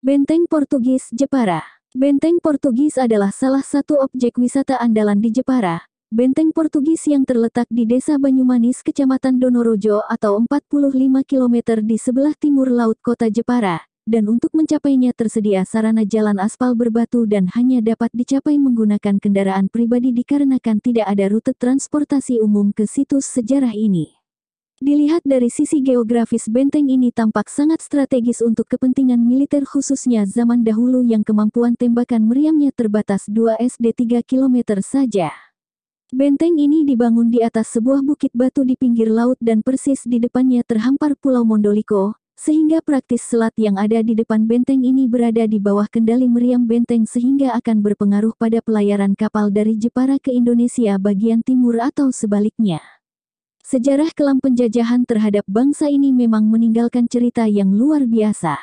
Benteng Portugis Jepara. Benteng Portugis adalah salah satu objek wisata andalan di Jepara. Benteng Portugis yang terletak di Desa Banyumanis, Kecamatan Donorojo atau 45 km di sebelah timur laut kota Jepara, dan untuk mencapainya tersedia sarana jalan aspal berbatu dan hanya dapat dicapai menggunakan kendaraan pribadi dikarenakan tidak ada rute transportasi umum ke situs sejarah ini. Dilihat dari sisi geografis, benteng ini tampak sangat strategis untuk kepentingan militer khususnya zaman dahulu yang kemampuan tembakan meriamnya terbatas 2 SD 3 km saja. Benteng ini dibangun di atas sebuah bukit batu di pinggir laut dan persis di depannya terhampar Pulau Mondoliko, sehingga praktis selat yang ada di depan benteng ini berada di bawah kendali meriam benteng sehingga akan berpengaruh pada pelayaran kapal dari Jepara ke Indonesia bagian timur atau sebaliknya. Sejarah kelam penjajahan terhadap bangsa ini memang meninggalkan cerita yang luar biasa.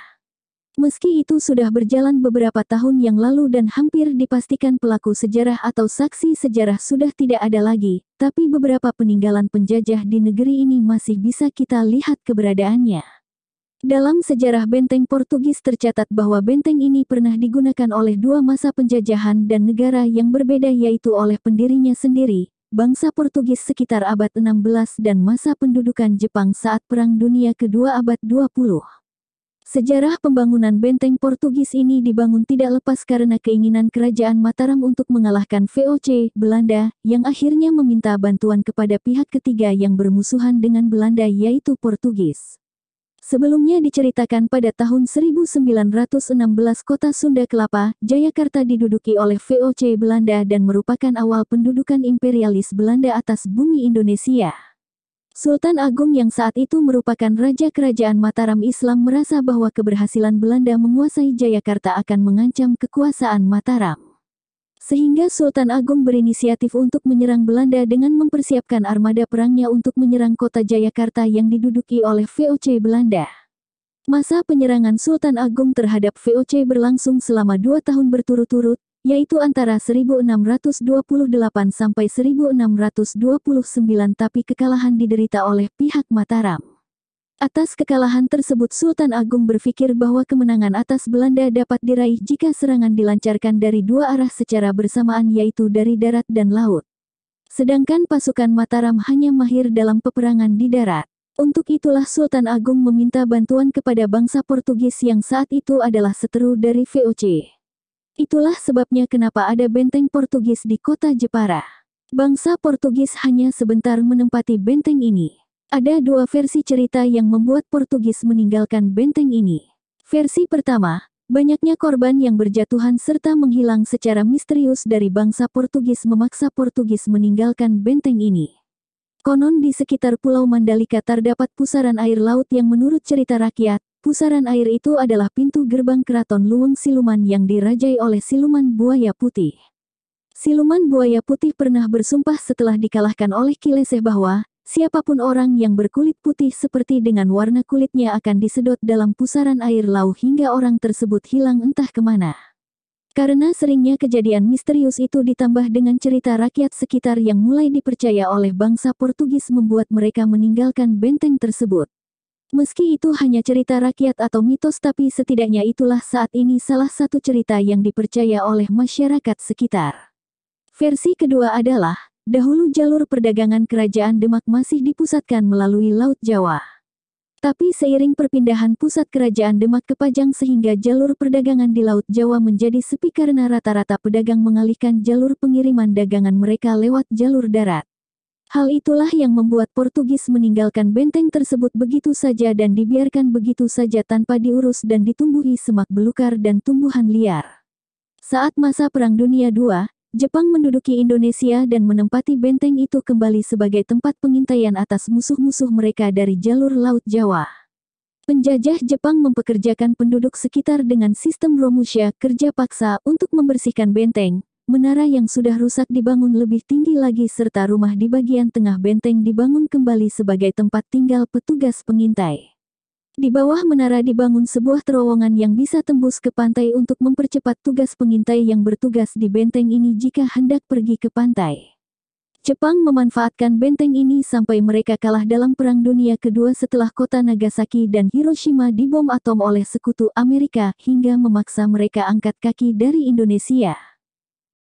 Meski itu sudah berjalan beberapa tahun yang lalu dan hampir dipastikan pelaku sejarah atau saksi sejarah sudah tidak ada lagi, tapi beberapa peninggalan penjajah di negeri ini masih bisa kita lihat keberadaannya. Dalam sejarah benteng Portugis tercatat bahwa benteng ini pernah digunakan oleh dua masa penjajahan dan negara yang berbeda, yaitu oleh pendirinya sendiri, bangsa Portugis sekitar abad 16 dan masa pendudukan Jepang saat Perang Dunia Kedua abad 20. Sejarah pembangunan benteng Portugis ini dibangun tidak lepas karena keinginan Kerajaan Mataram untuk mengalahkan VOC, Belanda, yang akhirnya meminta bantuan kepada pihak ketiga yang bermusuhan dengan Belanda yaitu Portugis. Sebelumnya diceritakan pada tahun 1916 kota Sunda Kelapa, Jayakarta diduduki oleh VOC Belanda dan merupakan awal pendudukan imperialis Belanda atas bumi Indonesia. Sultan Agung yang saat itu merupakan Raja Kerajaan Mataram Islam merasa bahwa keberhasilan Belanda menguasai Jayakarta akan mengancam kekuasaan Mataram. Sehingga Sultan Agung berinisiatif untuk menyerang Belanda dengan mempersiapkan armada perangnya untuk menyerang kota Jayakarta yang diduduki oleh VOC Belanda. Masa penyerangan Sultan Agung terhadap VOC berlangsung selama 2 tahun berturut-turut, yaitu antara 1628 sampai 1629, tapi kekalahan diderita oleh pihak Mataram. Atas kekalahan tersebut Sultan Agung berpikir bahwa kemenangan atas Belanda dapat diraih jika serangan dilancarkan dari dua arah secara bersamaan, yaitu dari darat dan laut. Sedangkan pasukan Mataram hanya mahir dalam peperangan di darat. Untuk itulah Sultan Agung meminta bantuan kepada bangsa Portugis yang saat itu adalah seteru dari VOC. Itulah sebabnya kenapa ada benteng Portugis di kota Jepara. Bangsa Portugis hanya sebentar menempati benteng ini. Ada dua versi cerita yang membuat Portugis meninggalkan benteng ini. Versi pertama, banyaknya korban yang berjatuhan serta menghilang secara misterius dari bangsa Portugis memaksa Portugis meninggalkan benteng ini. Konon di sekitar Pulau Mandalika terdapat pusaran air laut yang menurut cerita rakyat, pusaran air itu adalah pintu gerbang keraton Luweng Siluman yang dirajai oleh siluman buaya putih. Siluman buaya putih pernah bersumpah setelah dikalahkan oleh Kileseh bahwa siapapun orang yang berkulit putih seperti dengan warna kulitnya akan disedot dalam pusaran air laut hingga orang tersebut hilang entah kemana. Karena seringnya kejadian misterius itu ditambah dengan cerita rakyat sekitar yang mulai dipercaya oleh bangsa Portugis membuat mereka meninggalkan benteng tersebut. Meski itu hanya cerita rakyat atau mitos, tapi setidaknya itulah saat ini salah satu cerita yang dipercaya oleh masyarakat sekitar. Versi kedua adalah, dahulu jalur perdagangan Kerajaan Demak masih dipusatkan melalui Laut Jawa. Tapi seiring perpindahan pusat Kerajaan Demak ke Pajang sehingga jalur perdagangan di Laut Jawa menjadi sepi karena rata-rata pedagang mengalihkan jalur pengiriman dagangan mereka lewat jalur darat. Hal itulah yang membuat Portugis meninggalkan benteng tersebut begitu saja dan dibiarkan begitu saja tanpa diurus dan ditumbuhi semak belukar dan tumbuhan liar. Saat masa Perang Dunia II, Jepang menduduki Indonesia dan menempati benteng itu kembali sebagai tempat pengintaian atas musuh-musuh mereka dari jalur Laut Jawa. Penjajah Jepang mempekerjakan penduduk sekitar dengan sistem romusha kerja paksa untuk membersihkan benteng. Menara yang sudah rusak dibangun lebih tinggi lagi serta rumah di bagian tengah benteng dibangun kembali sebagai tempat tinggal petugas pengintai. Di bawah menara dibangun sebuah terowongan yang bisa tembus ke pantai untuk mempercepat tugas pengintai yang bertugas di benteng ini jika hendak pergi ke pantai. Jepang memanfaatkan benteng ini sampai mereka kalah dalam Perang Dunia Kedua setelah kota Nagasaki dan Hiroshima dibom atom oleh Sekutu Amerika hingga memaksa mereka angkat kaki dari Indonesia.